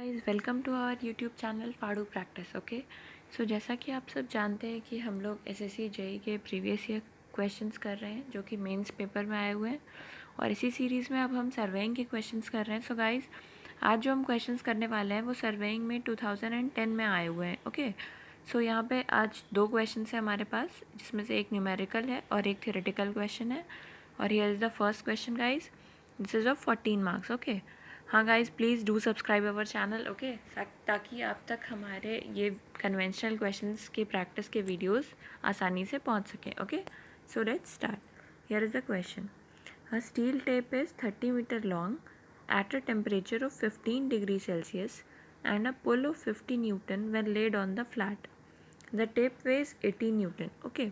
Guys welcome to our YouTube channel Fadu practice. Okay, so जैसा कि आप सब जानते हैं कि हम लोग एसएससी जेई के प्रीवियस ईयर क्वेश्चंस कर रहे हैं जो कि मेंस पेपर में आए हुए हैं, और इसी सीरीज़ में अब हम सर्वेइंग के क्वेश्चंस कर रहे हैं। सो गाइस, आज जो हम क्वेश्चंस करने वाले हैं वो सर्वेइंग में 2010 में आए हुए हैं। ओके, सो यहाँ पे आज दो क्वेश्चन है हमारे पास, जिसमें से एक न्यूमेरिकल है और एक थ्योरेटिकल क्वेश्चन है। और here is the first question guys, this is of 14 marks. Okay, हाँ guys please do subscribe our channel. Okay, ताकि आप तक हमारे ये कन्वेंशनल क्वेश्चंस की प्रैक्टिस के वीडियोस आसानी से पहुंच सकें। Okay, so let's start. Here is the question. A steel tape is 30 metre long at a temperature of 15 degrees Celsius and a pull of 50 Newton when laid on the flat. The tape weighs 80 Newton. Okay,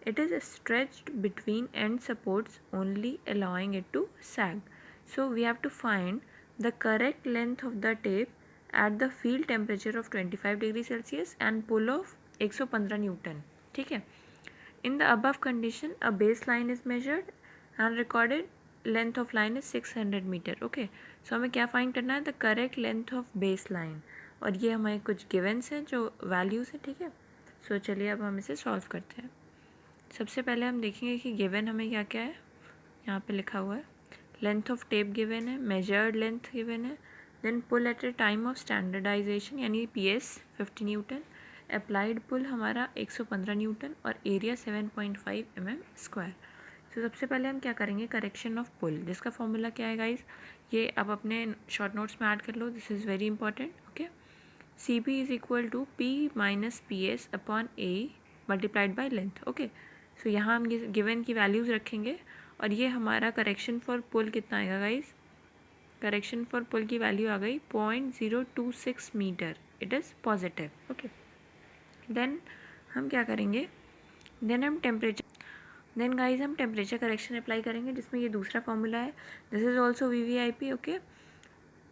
it is stretched between end supports only allowing it to sag. So we have to find the correct length of the tape at the field temperature of 25 degrees Celsius and pull of 115 Newton. ठीक है, in the above condition a baseline is measured and recorded length of line is 600 meter. Okay, so हमें क्या find करना है? the correct length of baseline, और ये हमें कुछ गिवन्स हैं जो वैल्यूज़ हैं। ठीक है, सो चलिए अब हम इसे सॉल्व करते हैं। सबसे पहले हम देखेंगे कि गिवन हमें क्या क्या है। यहाँ पे लिखा हुआ है लेंथ ऑफ टेप गिवन है, मेजर्ड लेंथ गिवन है, then pull at a time of standardisation यानी PS 50 न्यूटन, अप्लाइड पुल हमारा 115 न्यूटन, और एरिया 7.5 mm स्क्वायर। तो सबसे पहले हम क्या करेंगे? करेक्शन ऑफ पुल, जिसका फॉर्मूला क्या है गाइज, ये आप अपने शॉर्ट नोट्स में ऐड कर लो, this is very important. Okay, CP is equal to P minus PS upon A multiplied by length. Okay, so यहाँ हम ये गिवन की वैल्यूज़ रखेंगे, और ये हमारा करेक्शन फॉर पुल कितना आएगा गाइज? करेक्शन फॉर पुल की वैल्यू आ गई 0.026 metre, it is positive. Okay, then हम क्या करेंगे? देन गाइज हम टेम्परेचर करेक्शन अप्लाई करेंगे, जिसमें ये दूसरा फॉर्मूला है, this is also VVIP। Okay,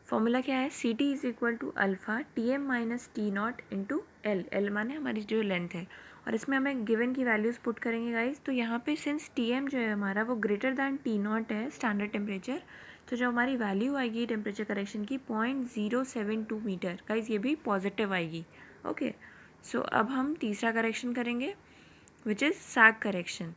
formula क्या है? CT is equal to alpha TM minus T0 into L माने हमारी जो लेंथ है, और इसमें हमें गिवन की वैल्यूज़ पुट करेंगे गाइज। तो यहाँ पे सिंस TM जो है हमारा वो ग्रेटर दैन T0 है स्टैंडर्ड टेम्परेचर, तो जो हमारी वैल्यू आएगी टेम्परेचर करेक्शन की 0.072 मीटर गाइज, ये भी पॉजिटिव आएगी। ओके, सो अब हम तीसरा करेक्शन करेंगे विच इज़ सैग करेक्शन।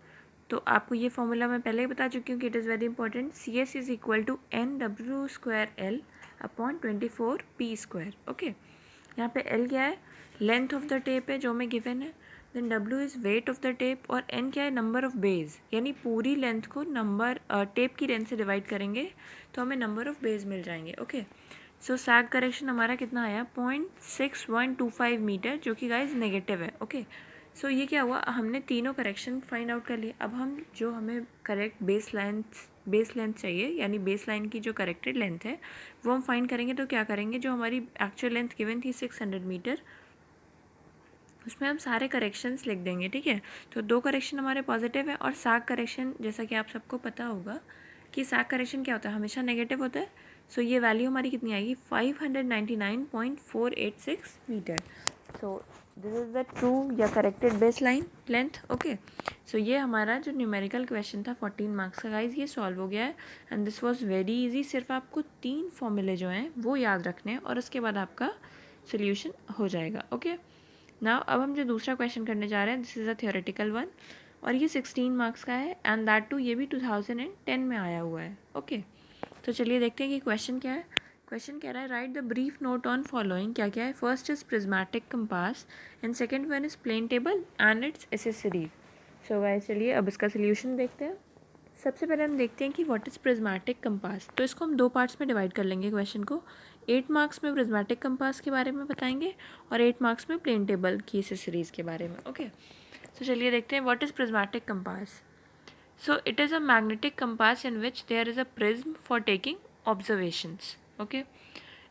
तो आपको ये फॉर्मूला मैं पहले ही बता चुकी हूँ कि it is very important. CS is equal to NW square L upon 24 P square. Okay, यहाँ पे L क्या है? लेंथ ऑफ द टेप है जो हमें गिवन है, then W is weight of the tape, और N क्या है? नंबर ऑफ बेज, यानी पूरी लेंथ को नंबर टेप की लेंथ से डिवाइड करेंगे तो हमें नंबर ऑफ बेज मिल जाएंगे। ओके, सो सैग करेक्शन हमारा कितना आया? 0.6125 मीटर, जो कि गाइज नेगेटिव है। ओके, सो ये क्या हुआ? हमने तीनों करेक्शन फाइंड आउट कर लिए। अब हम जो हमें करेक्ट बेस लेंथ चाहिए, यानी बेस लाइन की जो करेक्टेड लेंथ है वो हम फाइंड करेंगे। तो क्या करेंगे? जो हमारी एक्चुअल लेंथ गिवन थी 600 मीटर, उसमें हम सारे करेक्शंस लिख देंगे। ठीक है, तो दो करेक्शन हमारे पॉजिटिव है, और सैग करेक्शन जैसा कि आप सबको पता होगा कि सैग करेक्शन क्या होता है? हमेशा नेगेटिव होता है। सो ये वैल्यू हमारी कितनी आएगी? 599.486 metre. So this is the true या corrected base line length. Okay, so ये हमारा जो न्यूमेरिकल क्वेश्चन था 14 मार्क्स का गाइज, ये सॉल्व हो गया है, and this was very easy. सिर्फ आपको 3 फॉर्मूले जो हैं वो याद रखने हैं, और उसके बाद आपका सोल्यूशन हो जाएगा। ओके, नाउ अब हम जो दूसरा क्वेश्चन करने जा रहे हैं, this is a theoretical one, और ये 16 मार्क्स का है, एंड दैट टू ये भी 2010 में आया हुआ है। ओके, तो चलिए देखते हैं कि क्वेश्चन क्या है। क्वेश्चन कह रहा है write the brief note on following. क्या क्या है? First is prismatic compass, and second one is plane table and its accessories. So guys चलिए अब इसका सोल्यूशन देखते हैं। सबसे पहले हम देखते हैं कि व्हाट इज़ प्रिज्मेटिक कंपास। तो इसको हम दो पार्ट्स में डिवाइड कर लेंगे क्वेश्चन को। 8 मार्क्स में प्रिज्मेटिक कंपास के बारे में बताएंगे, और 8 मार्क्स में प्लेन टेबल की एसेसरीज के बारे में। ओके, तो चलिए देखते हैं what is prismatic compass. So it is a magnetic compass in which there is a prism for taking observations. Okay,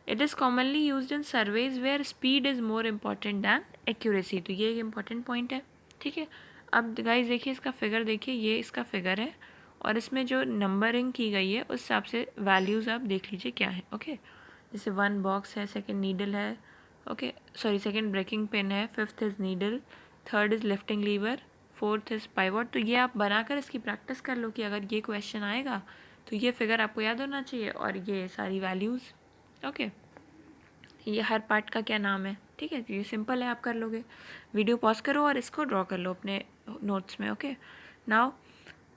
it is commonly used in surveys where speed is more important than accuracy. तो ये एक important point है। ठीक है, अब guys देखिए इसका figure देखिए, ये इसका फिगर है, और इसमें जो नंबरिंग की गई है उस हिसाब से वैल्यूज़ आप देख लीजिए क्या है। ओके, जैसे 1 बॉक्स है, सेकंड नीडल है, okay sorry second breaking pin है, fifth is needle, third is lifting lever, fourth is pivot. तो ये आप बनाकर इसकी प्रैक्टिस कर लो कि अगर ये क्वेश्चन आएगा तो ये फिगर आपको याद होना चाहिए, और ये सारी वैल्यूज़। ओके, ये हर पार्ट का क्या नाम है, ठीक है। ये सिंपल है, आप कर लोगे। वीडियो पॉज करो और इसको ड्रॉ कर लो अपने नोट्स में, ओके। नाउ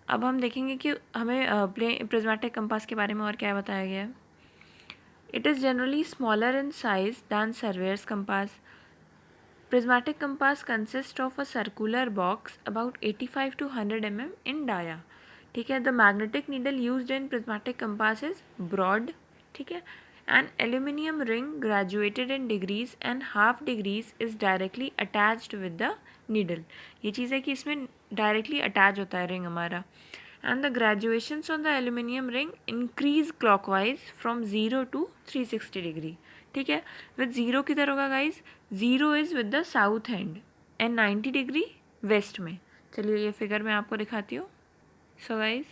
अब हम देखेंगे कि हमें प्रिज्मेटिक कंपास के बारे में और क्या बताया गया है। It is generally smaller in size than surveyor's compass. Prismatic compass consists of a circular box about 85 to 100 mm in dia. ठीक है. The magnetic needle used in prismatic compass is broad. ठीक है. An aluminium ring graduated in degrees and half degrees is directly attached with the needle. ये चीज़ है कि इसमें directly attach होता है ring हमारा. And the graduations on the aluminium ring increase clockwise from 0 to 360 degree. ठीक है. विद ज़ीरो किधर होगा guys? Zero is with the south hand and 90 degree west में. चलिए ये फिगर मैं आपको दिखाती हूँ. सो गाइज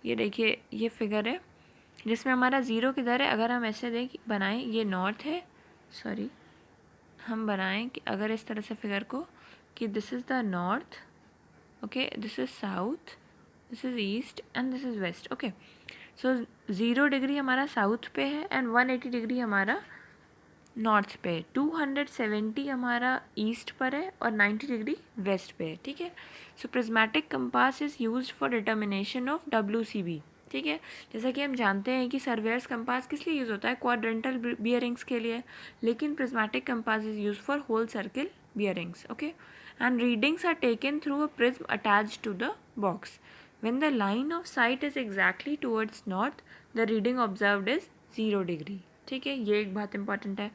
ये देखिए, ये फिगर है जिसमें हमारा ज़ीरो किधर है. अगर हम ऐसे बनाएं, ये नॉर्थ है, सॉरी हम बनाएं कि अगर इस तरह से फिगर को कि this is the north, okay, this is south, this is east and this is west, okay. So 0 degree हमारा साउथ पे है एंड 180 डिग्री हमारा नॉर्थ पे, 270 हमारा ईस्ट पर है और 90 डिग्री वेस्ट पे है. ठीक है. So prismatic compass is used for determination of WCB. ठीक है. जैसा कि हम जानते हैं कि सर्वेयर्स कंपास किस लिए यूज़ होता है? क्वाड्रेंटल बियरिंग्स के लिए. लेकिन prismatic compass is use for whole circle bearings. Okay. And readings are taken through a prism attached to the box. When the line of sight is exactly towards north, the reading observed is 0 degree. ठीक है, ये एक बात important है.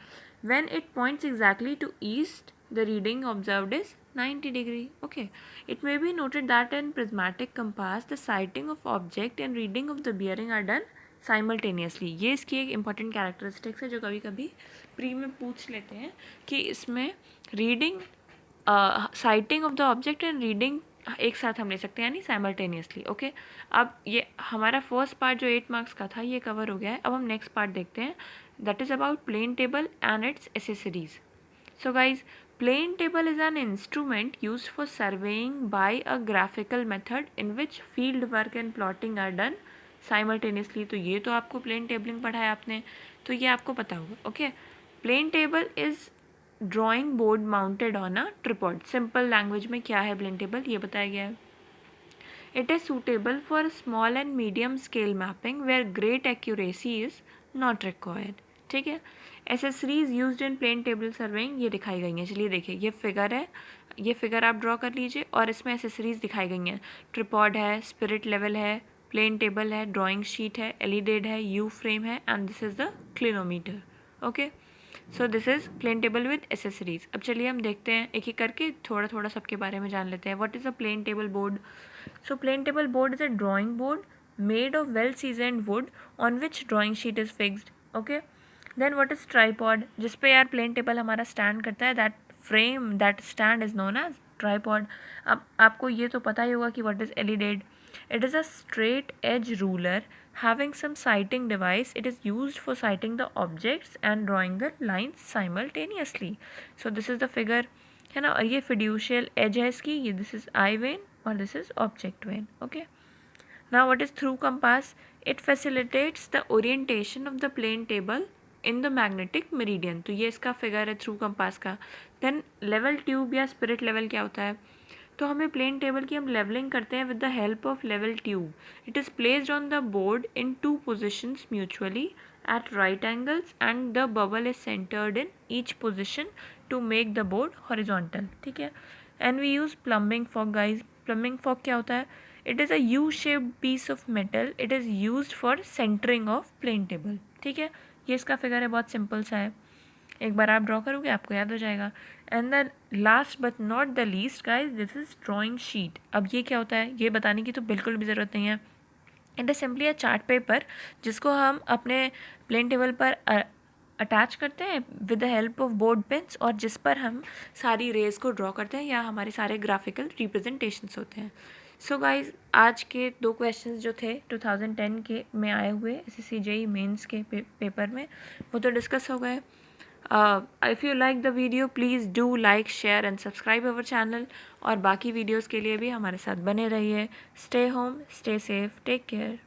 When it points exactly to east, the reading observed is 90 degree. Okay. It may be noted that in prismatic compass, the sighting of object and reading of the bearing are done simultaneously. ये इसकी एक important characteristics है जो कभी कभी pre में पूछ लेते हैं कि इसमें reading, sighting of the object and reading एक साथ हम ले सकते हैं, यानी साइमल्टेनियसली. ओके. अब ये हमारा फर्स्ट पार्ट जो 8 मार्क्स का था ये कवर हो गया है. अब हम नेक्स्ट पार्ट देखते हैं, that is about plane table and its accessories. So guys, plane table is an instrument use for surveying by a graphical method in which field work and plotting are done simultaneously. तो ये तो आपको plane tabling पढ़ाया आपने, तो ये आपको पता होगा. Okay. Plane table is drawing board mounted on a tripod. Simple language में क्या है प्लेन टेबल, ये बताया गया है. It is suitable for small and medium scale mapping where great accuracy is not required. ठीक है. Accessories used in plane table surveying ये दिखाई गई हैं. चलिए देखिए, ये फिगर है, ये फिगर आप ड्रॉ कर लीजिए और इसमें एसेसरीज दिखाई गई हैं. ट्रिपॉड है, स्पिरिट लेवल है, प्लेन टेबल है, ड्राइंग शीट है, एलिडेड है, यू फ्रेम है and this is the clinometer. Okay. So this is plane table with accessories. अब चलिए हम देखते हैं एक एक करके, थोड़ा थोड़ा सबके बारे में जान लेते हैं. What is a plane table board? So plane table board is a drawing board made of well seasoned wood on which drawing sheet is fixed. Okay. Then what is tripod? जिस पे यार प्लेन टेबल हमारा stand करता है, that frame, that stand is known as tripod. अब आपको ये तो पता ही होगा कि what is alidade. It is a straight edge ruler having some sighting device. It is used for sighting the objects and drawing the lines simultaneously. So this is the figure, है ना. और ये fiducial edge है इसकी, ये this is eye vein और this is object vein. Okay. Now what is through compass? It facilitates the orientation of the plane table in the magnetic meridian. तो ये इसका फिगर है थ्रू कंपास का. Then level tube या spirit level क्या होता है? तो हमें प्लेन टेबल की हम लेवलिंग करते हैं with the help of level tube. It is placed on the board in 2 positions mutually at right angles and the bubble is centred in each position to make the board horizontal. ठीक है. And we use plumbing fork guys. Plumbing fork क्या होता है? It is a U shaped piece of metal. It is used for centring of plane table. ठीक है. ये इसका figure है, बहुत सिंपल सा है, एक बार आप ड्रॉ करोगे आपको याद हो जाएगा. And the last but not the least guys, this is drawing sheet. अब ये क्या होता है ये बताने की तो बिल्कुल भी ज़रूरत नहीं है. It is simply a chart paper जिसको हम अपने प्लेन टेबल पर अटैच करते हैं with the help of board pins, और जिस पर हम सारी रेज को ड्रॉ करते हैं या हमारे सारे ग्राफिकल रिप्रेजेंटेशंस होते हैं. सो गाइज, आज के 2 क्वेश्चंस जो थे 2010 के में आए हुए SSC JEE मेंस के पेपर में, वो तो डिस्कस हो गए. If you like the video, please do like, share and subscribe our channel. और बाकी वीडियोस के लिए भी हमारे साथ बने रहिए. Stay home, stay safe, take care.